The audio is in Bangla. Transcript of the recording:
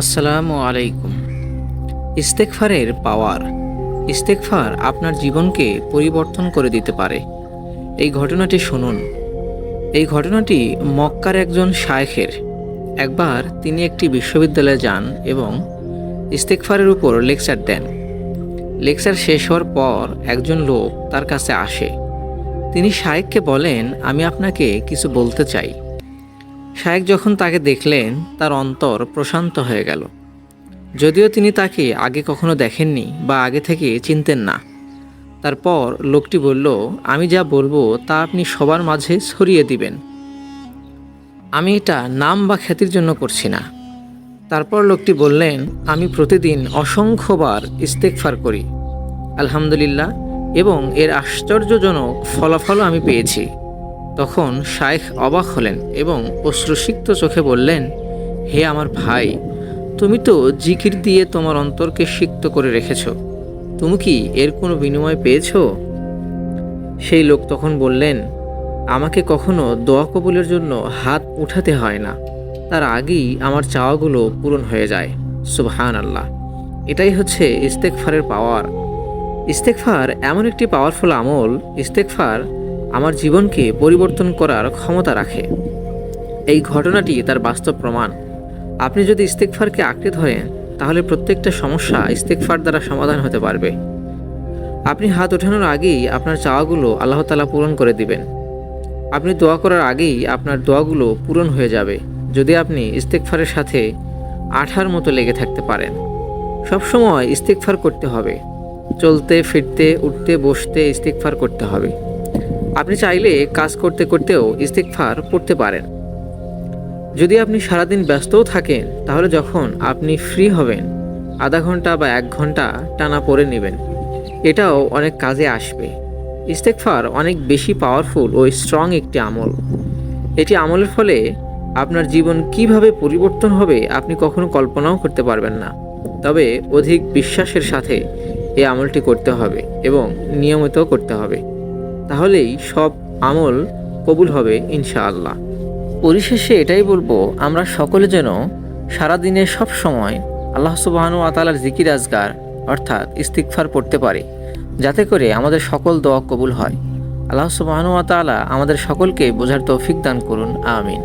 আসসালামু আলাইকুম। ইস্তেগফারের পাওয়ার। ইস্তেগফার আপনার জীবনকে পরিবর্তন করে দিতে পারে। এই ঘটনাটি শুনুন। এই ঘটনাটি মক্কার একজন শায়খের। একবার তিনি একটি বিশ্ববিদ্যালয়ে যান এবং ইস্তেগফারের উপর লেকচার দেন। লেকচার শেষ হওয়ার পর একজন লোক তার কাছে আসে। তিনি শায়েখকে বলেন, আমি আপনাকে কিছু বলতে চাই। শায়েখ যখন তাকে দেখলেন, তার অন্তর প্রশান্ত হয়ে গেল। যদিও তিনি তাকে আগে কখনো দেখেননি বা আগে থেকে চিনতেন না। তারপর লোকটি বলল, আমি যা বলবো তা আপনি সবার মাঝে ছড়িয়ে দিবেন। আমি এটা নাম বা খ্যাতির জন্য করছি না। তারপর লোকটি বললেন, আমি প্রতিদিন অসংখ্যবার ইস্তেগফার করি, আলহামদুলিল্লাহ, এবং এর আশ্চর্যজনক ফলাফলও আমি পেয়েছি। তখন শায়েখ অবাক হলেন এবং অশ্রুসিক্ত চোখে বললেন, হে আমার ভাই, তুমি তো জিকির দিয়ে তোমার অন্তরকে সিক্ত করে রেখেছ। তুমি কি এর কোনো বিনিময় পেয়েছ? সেই লোক তখন বললেন, আমাকে কখনো দোয়া কবুলের জন্য হাত উঠাতে হয় না, তার আগেই আমার চাওয়াগুলো পূরণ হয়ে যায়। সুবহান আল্লাহ। এটাই হচ্ছে ইস্তেগফারের পাওয়ার। ইস্তেগফার এমন একটি পাওয়ারফুল আমল। ইস্তেগফার আমার জীবনকে পরিবর্তন করার ক্ষমতা রাখে। এই ঘটনাটি তার বাস্তব প্রমাণ। আপনি যদি ইস্তেগফারকে আঁকড়ে ধরেন, তাহলে প্রত্যেকটা সমস্যা ইস্তেগফার দ্বারা সমাধান হতে পারবে। আপনি হাত ওঠানোর আগেই আপনার চাওয়াগুলো আল্লাহ তাআলা পূরণ করে দিবেন। আপনি দোয়া করার আগেই আপনার দোয়াগুলো পূরণ হয়ে যাবে, যদি আপনি ইস্তেগফারের সাথে আঠার মতো লেগে থাকতে পারেন। সবসময় ইস্তেগফার করতে হবে। চলতে ফিরতে, উঠতে বসতে ইস্তেগফার করতে হবে। আপনি চাইলে কাজ করতে করতেও ইস্তেগফার পড়তে পারেন। যদি আপনি সারাদিন ব্যস্তও থাকেন, তাহলে যখন আপনি ফ্রি হবেন, আধা ঘন্টা বা 1 ঘন্টা টানা পড়ে নেবেন। এটাও অনেক কাজে আসবে। ইস্তেগফার অনেক বেশি পাওয়ারফুল ও স্ট্রং একটি আমল। এটি আমলের ফলে আপনার জীবন কিভাবে পরিবর্তন হবে আপনি কখনো কল্পনাও করতে পারবেন না। তবে অধিক বিশ্বাসের সাথে এই আমলটি করতে হবে এবং নিয়মিত করতে হবে। তাহলেই সব আমল কবুল হবে ইনশাআল্লাহ। পরিশেষে এটাই বলবো, আমরা সকলে যেন সারাদিনে সব সময় আল্লাহ সুবহানাহু ওয়া তাআলার জিকির আজগার অর্থাৎ ইস্তিগফার পড়তে পারি, যাতে করে আমাদের সকল দোয়া কবুল হয়। আল্লাহ সুবহানাহু ওয়া তাআলা আমাদের সকলকে বোঝার তৌফিক দান করুন। আমিন।